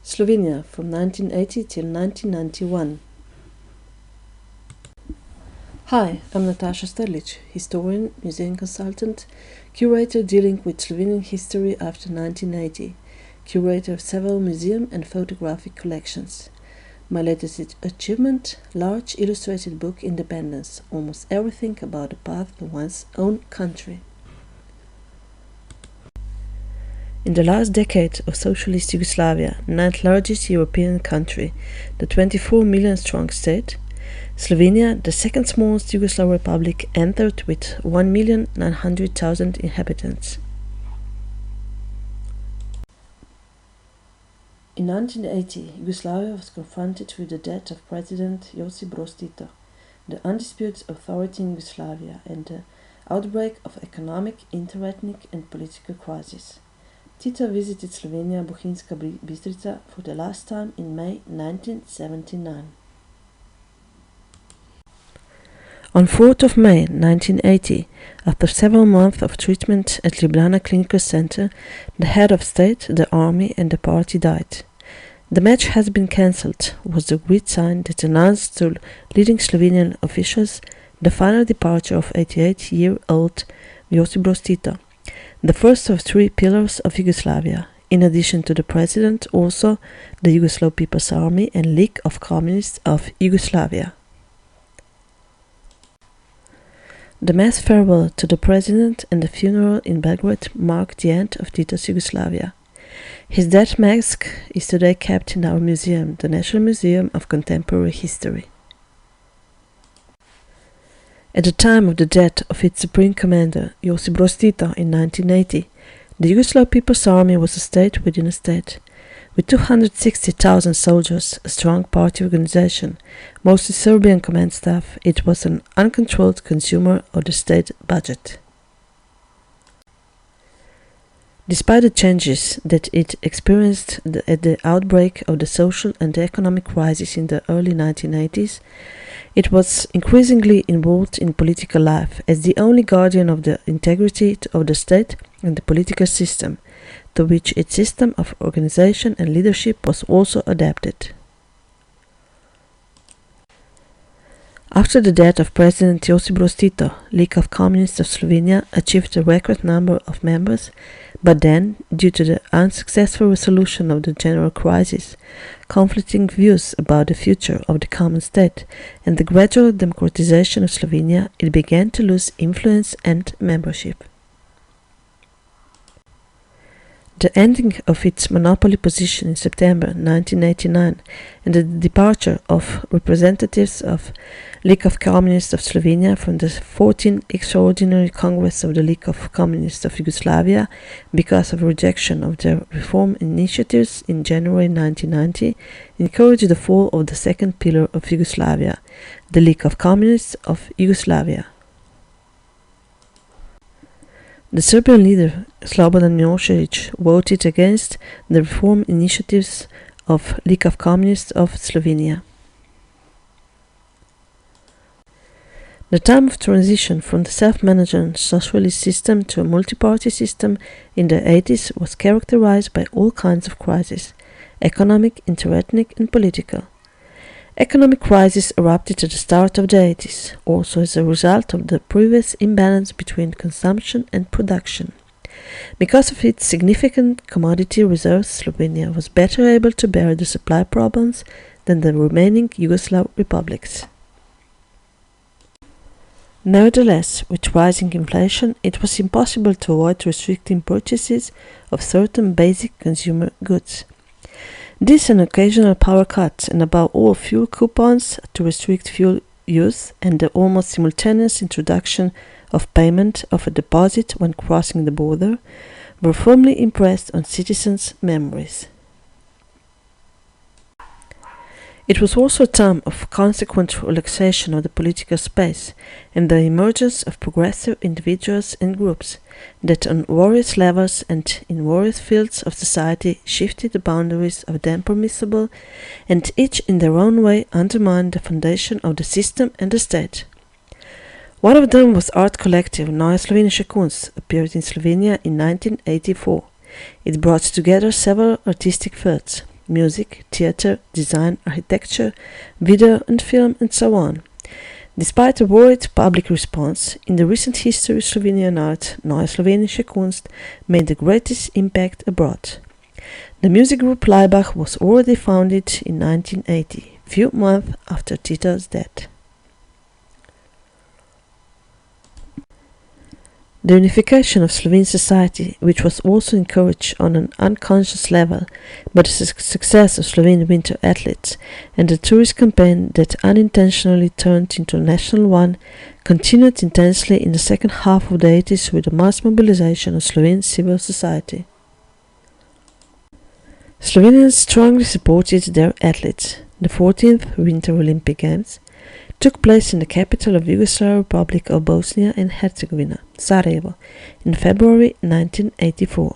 Slovenija from 1980 till 1991. Hi, I'm Nataša Strlič, historian, museum consultant, curator dealing with Slovenian history after 1980, curator of several museum and photographic collections. My latest achievement, large illustrated book Independence, almost everything about the path to one's own country. In the last decade of socialist Yugoslavia, ninth largest European country, the 24 million strong state, Slovenia, the second smallest Yugoslav republic, entered with 1,900,000 inhabitants. In 1980, Yugoslavia was confronted with the death of President Josip Broz Tito, the undisputed authority in Yugoslavia, and the outbreak of economic, interethnic and political crisis. Tito visited Slovenia Bohinjska Bistrica for the last time in May 1979. On 4th of May 1980, after several months of treatment at Ljubljana Clinical Center, the head of state, the army and the party died. The match has been cancelled was the agreed sign that announced to leading Slovenian officials the final departure of 88-year-old Josip Broz Tito, the first of three pillars of Yugoslavia, in addition to the president, also the Yugoslav People's Army and League of Communists of Yugoslavia. The mass farewell to the president and the funeral in Belgrade marked the end of Tito's Yugoslavia. His death mask is today kept in our museum, the National Museum of Contemporary History. At the time of the death of its supreme commander, Josip Broz Tito, in 1980, the Yugoslav People's Army was a state within a state. With 260,000 soldiers, a strong party organization, mostly Serbian command staff, it was an uncontrolled consumer of the state budget. Despite the changes that it experienced at the outbreak of the social and economic crisis in the early 1980s, it was increasingly involved in political life as the only guardian of the integrity of the state and the political system, to which its system of organization and leadership was also adapted. After the death of President Josip Broz Tito, League of Communists of Slovenia achieved a record number of members, but then, due to the unsuccessful resolution of the general crisis, conflicting views about the future of the common state, and the gradual democratization of Slovenia, it began to lose influence and membership. The ending of its monopoly position in September 1989 and the departure of representatives of League of Communists of Slovenia from the 14th Extraordinary Congress of the League of Communists of Yugoslavia because of rejection of their reform initiatives in January 1990 encouraged the fall of the second pillar of Yugoslavia, the League of Communists of Yugoslavia. The Serbian leader Slobodan Milošević voted against the reform initiatives of League of Communists of Slovenia. The time of transition from the self-managed socialist system to a multi-party system in the 80s was characterized by all kinds of crises, economic, interethnic and political. Economic crisis erupted at the start of the 80s, also as a result of the previous imbalance between consumption and production. Because of its significant commodity reserves, Slovenia was better able to bear the supply problems than the remaining Yugoslav republics. Nevertheless, with rising inflation, it was impossible to avoid restricting purchases of certain basic consumer goods. This and occasional power cuts, and above all fuel coupons to restrict fuel use, and the almost simultaneous introduction of payment of a deposit when crossing the border, were firmly impressed on citizens' memories. It was also a time of consequent relaxation of the political space and the emergence of progressive individuals and groups that on various levels and in various fields of society shifted the boundaries of the permissible and each in their own way undermined the foundation of the system and the state. One of them was art collective Neue Slovenische Kunst, appeared in Slovenia in 1984. It brought together several artistic fields: music, theatre, design, architecture, video and film, and so on. Despite a worried public response, in the recent history of Slovenian art, Neue Slovenische Kunst made the greatest impact abroad. The music group Laibach was already founded in 1980, few months after Tito's death. The unification of Slovene society, which was also encouraged on an unconscious level by the success of Slovene winter athletes and the tourist campaign that unintentionally turned into a national one, continued intensely in the second half of the 80s with the mass mobilization of Slovene civil society. Slovenians strongly supported their athletes. The 14th Winter Olympic Games took place in the capital of Yugoslav Republic of Bosnia and Herzegovina, Sarajevo, in February 1984.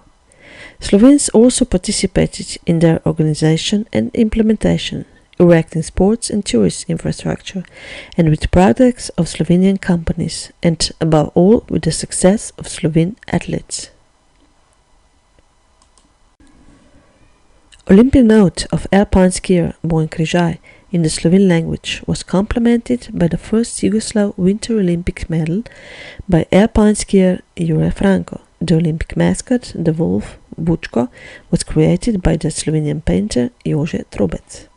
Slovenes also participated in their organization and implementation, erecting sports and tourist infrastructure, and with products of Slovenian companies, and above all with the success of Slovene athletes. Olympic note of alpine skier Bojan Križaj in the Slovene language was complemented by the first Yugoslav Winter Olympic medal by alpine skier Jure Franko. The Olympic mascot, the wolf Vučko, was created by the Slovenian painter Jože Trobec.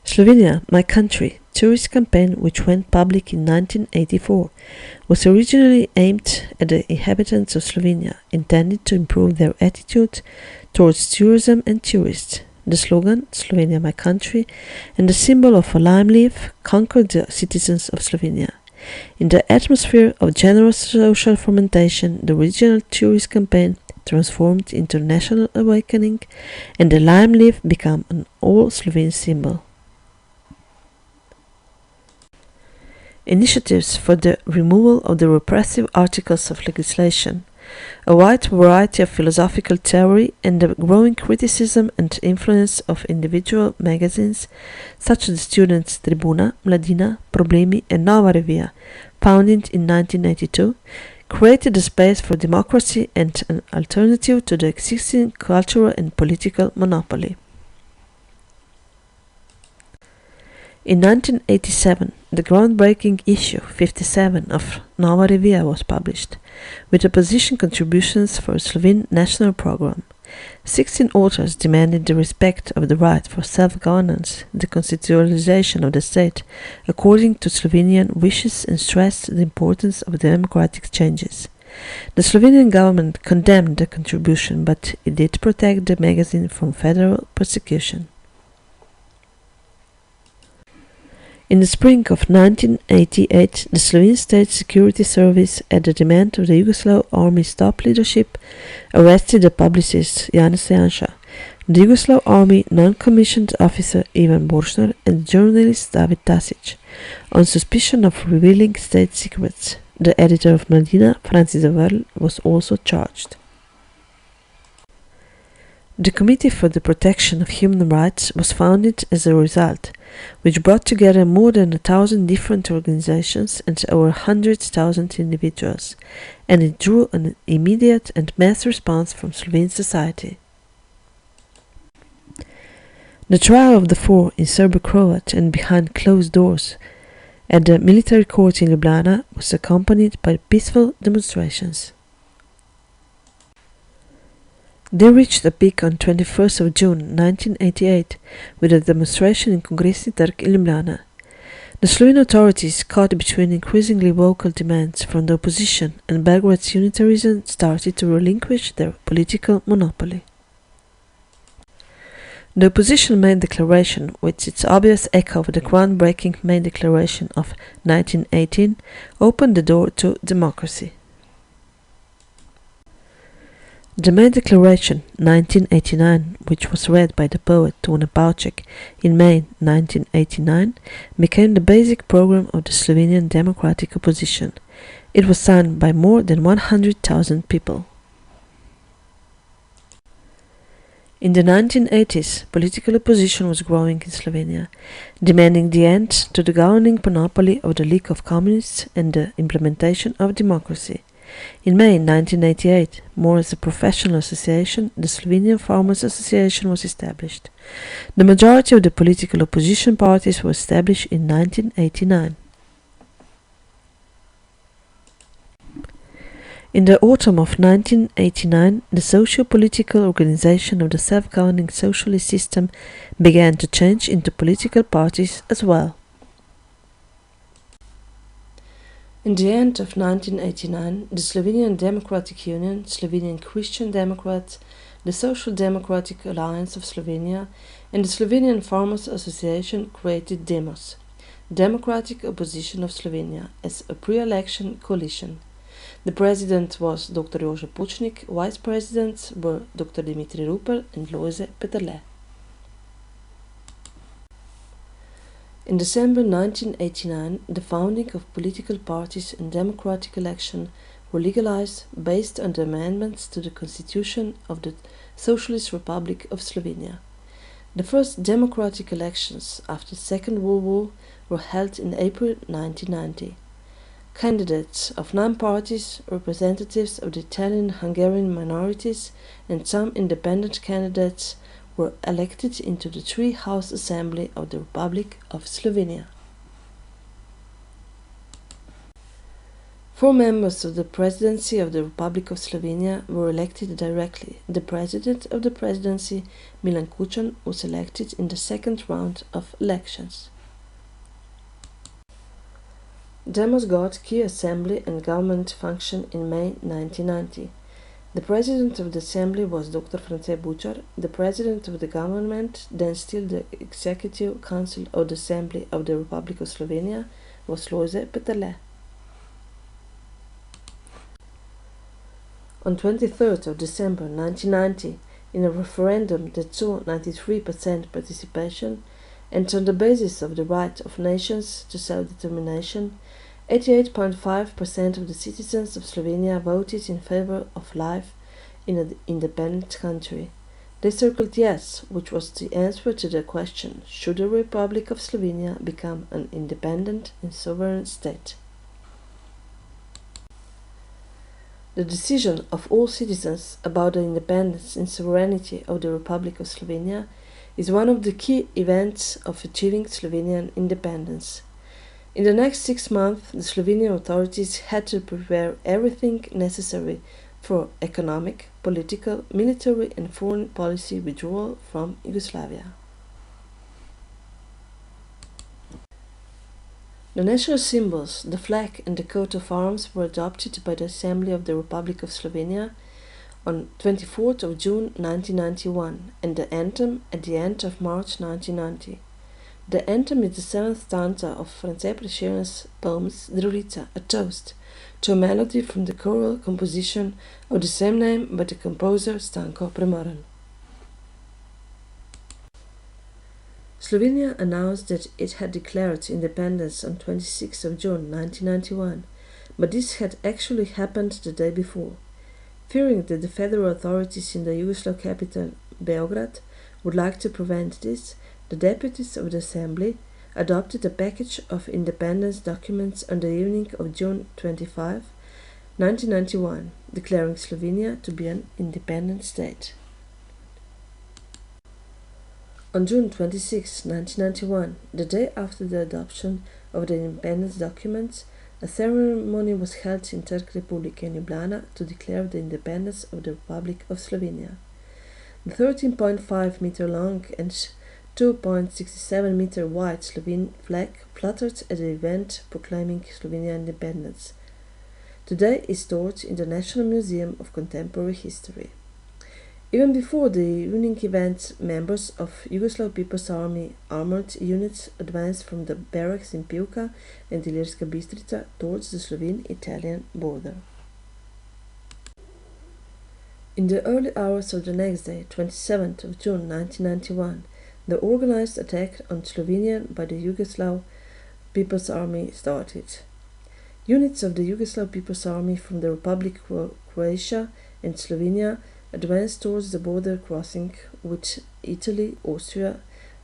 Slovenia, My Country, tourist campaign which went public in 1984, was originally aimed at the inhabitants of Slovenia, intended to improve their attitude towards tourism and tourists. The slogan, Slovenia, My Country, and the symbol of a lime leaf conquered the citizens of Slovenia. In the atmosphere of generous social fermentation, the regional tourist campaign transformed into a national awakening, and the lime leaf became an all-Slovene symbol. Initiatives for the removal of the repressive articles of legislation, a wide variety of philosophical theory, and the growing criticism and influence of individual magazines such as the Students' Tribuna, Mladina, Problemi and Nova Revija, founded in 1982, created a space for democracy and an alternative to the existing cultural and political monopoly. In 1987, the groundbreaking issue 57 of Nova Revija was published, with opposition contributions for a Slovene national program. 16 authors demanded the respect of the right for self-governance, the constitutionalization of the state, according to Slovenian wishes, and stressed the importance of democratic changes. The Slovenian government condemned the contribution, but it did protect the magazine from federal persecution. In the spring of 1988, the Slovene State Security Service, at the demand of the Yugoslav Army's top leadership, arrested the publicist Janez Janša, the Yugoslav Army non-commissioned officer Ivan Boršnar, and journalist David Tasić, on suspicion of revealing state secrets. The editor of Mladina, Franci Zavrl, was also charged. The Committee for the Protection of Human Rights was founded as a result, which brought together more than 1,000 different organizations and over 100,000 individuals, and it drew an immediate and mass response from Slovene society. The trial of the four in Serbo-Croat and behind closed doors at the military court in Ljubljana was accompanied by peaceful demonstrations. They reached a peak on 21st of June 1988 with a demonstration in Kongresni Trg in Ljubljana. The Slovene authorities, caught between increasingly vocal demands from the opposition and Belgrade's unitarism, started to relinquish their political monopoly. The opposition main declaration, with its obvious echo of the groundbreaking main declaration of 1918, opened the door to democracy. The main declaration, 1989, which was read by the poet Tone Pavček in May 1989, became the basic program of the Slovenian democratic opposition. It was signed by more than 100,000 people. In the 1980s, political opposition was growing in Slovenia, demanding the end to the governing monopoly of the League of Communists and the implementation of democracy. In May 1988, more as a professional association, the Slovenian Farmers Association was established. The majority of the political opposition parties were established in 1989. In the autumn of 1989, the socio-political organization of the self-governing socialist system began to change into political parties as well. In the end of 1989, the Slovenian Democratic Union, Slovenian Christian Democrats, the Social Democratic Alliance of Slovenia, and the Slovenian Farmers Association created Demos, Democratic Opposition of Slovenia, as a pre-election coalition. The president was Dr. Jože Pučnik, vice presidents were Dr. Dimitri Rupel and Lojze Peterle. In December 1989, the founding of political parties and democratic election were legalized based on the amendments to the Constitution of the Socialist Republic of Slovenia. The first democratic elections after the Second World War were held in April 1990. Candidates of 9 parties, representatives of the Italian-Hungarian minorities, and some independent candidates were elected into the Three-House Assembly of the Republic of Slovenia. 4 members of the Presidency of the Republic of Slovenia were elected directly. The President of the Presidency, Milan Kučan, was elected in the second round of elections. Demos got key assembly and government function in May 1990. The president of the assembly was Dr. France Bučar. The president of the government, then still the executive council of the Assembly of the Republic of Slovenia, was Lojze Peterle. On 23rd of December 1990, in a referendum that saw 93% participation, and on the basis of the right of nations to self-determination, 88.5% of the citizens of Slovenia voted in favor of life in an independent country. They circled yes, which was the answer to the question, should the Republic of Slovenia become an independent and sovereign state? The decision of all citizens about the independence and sovereignty of the Republic of Slovenia is one of the key events of achieving Slovenian independence. In the next 6 months, the Slovenian authorities had to prepare everything necessary for economic, political, military and foreign policy withdrawal from Yugoslavia. The national symbols, the flag and the coat of arms were adopted by the Assembly of the Republic of Slovenia on 24th of June 1991 and the anthem at the end of March 1990. The anthem is the 7th stanza of France Prešern's poems Drolica, a toast, to a melody from the choral composition of the same name by the composer Stanko Primoran. Slovenia announced that it had declared independence on 26th of June 1991, but this had actually happened the day before. Fearing that the federal authorities in the Yugoslav capital, Beograd, would like to prevent this, the deputies of the Assembly adopted a package of independence documents on the evening of June 25, 1991, declaring Slovenia to be an independent state. On June 26, 1991, the day after the adoption of the independence documents, a ceremony was held in Trg Republike in Ljubljana to declare the independence of the Republic of Slovenia. The 13.5 meter long and 2.67 meter wide Slovene flag fluttered at the event proclaiming Slovenian independence. Today is stored in the National Museum of Contemporary History. Even before the evening event, members of Yugoslav People's Army armored units advanced from the barracks in Pivka and Ilirska Bistrica towards the Slovene-Italian border. In the early hours of the next day, 27th of June 1991, the organized attack on Slovenia by the Yugoslav People's Army started. Units of the Yugoslav People's Army from the Republic of Croatia and Slovenia advanced towards the border crossing with Italy, Austria,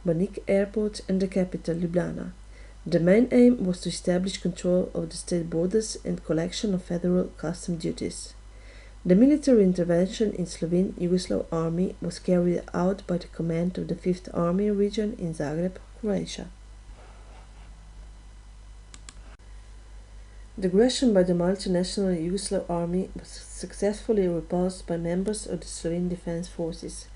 Banik Airport and the capital Ljubljana. The main aim was to establish control of the state borders and collection of federal custom duties. The military intervention in Slovene Yugoslav army was carried out by the command of the 5th Army Region in Zagreb, Croatia. The aggression by the multinational Yugoslav army was successfully repulsed by members of the Slovene Defense Forces,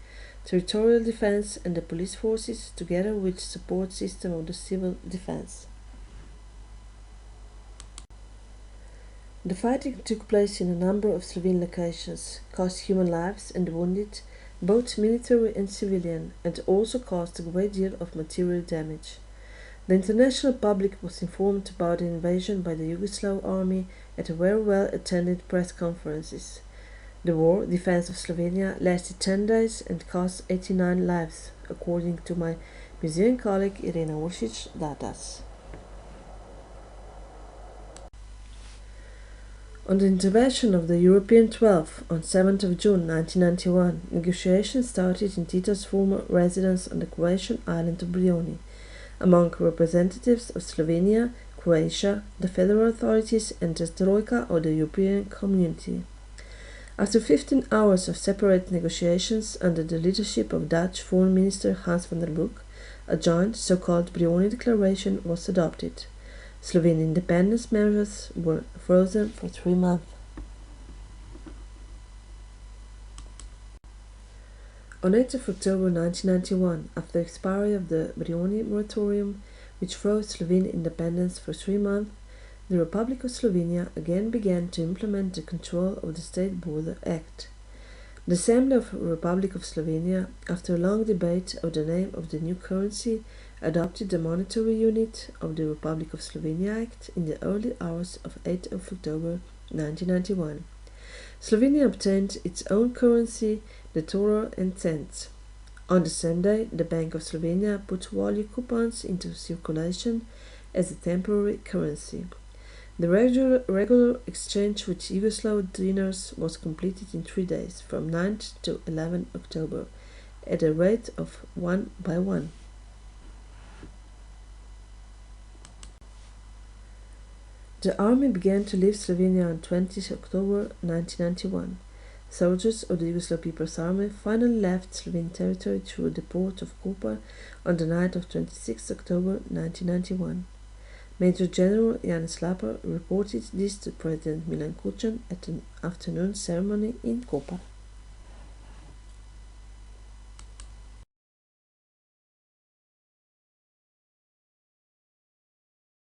Territorial Defense and the police forces, together with the support system of the civil defense. The fighting took place in a number of Slovene locations, cost human lives and wounded, both military and civilian, and also caused a great deal of material damage. The international public was informed about the invasion by the Yugoslav army at very well attended press conferences. The war, defense of Slovenia, lasted 10 days and cost 89 lives, according to my museum colleague Irena Uršič Datas. On the intervention of the European 12 on 7th of June 1991, negotiations started in Tito's former residence on the Croatian island of Brioni, among representatives of Slovenia, Croatia, the federal authorities and the Troika of the European Community. After 15 hours of separate negotiations under the leadership of Dutch Foreign Minister Hans van der Broek, a joint so-called Brioni Declaration was adopted. Slovene independence measures were frozen for 3 months. On 8th of October 1991, after the expiry of the Brioni moratorium, which froze Slovene independence for 3 months, the Republic of Slovenia again began to implement the Control of the State Border Act. The Assembly of the Republic of Slovenia, after a long debate of the name of the new currency, adopted the monetary unit of the Republic of Slovenia Act in the early hours of 8th of October 1991. Slovenia obtained its own currency, the tolar and cents. On the same day, the Bank of Slovenia put value coupons into circulation as a temporary currency. The regular exchange with Yugoslav dinars was completed in 3 days, from 9th to 11th October, at a rate of 1 by 1. The army began to leave Slovenia on 20th October 1991. Soldiers of the Yugoslav People's Army finally left Slovene territory through the port of Koper on the night of 26 October 1991. Major General Jan Slapper reported this to President Milan Kučan at an afternoon ceremony in Koper.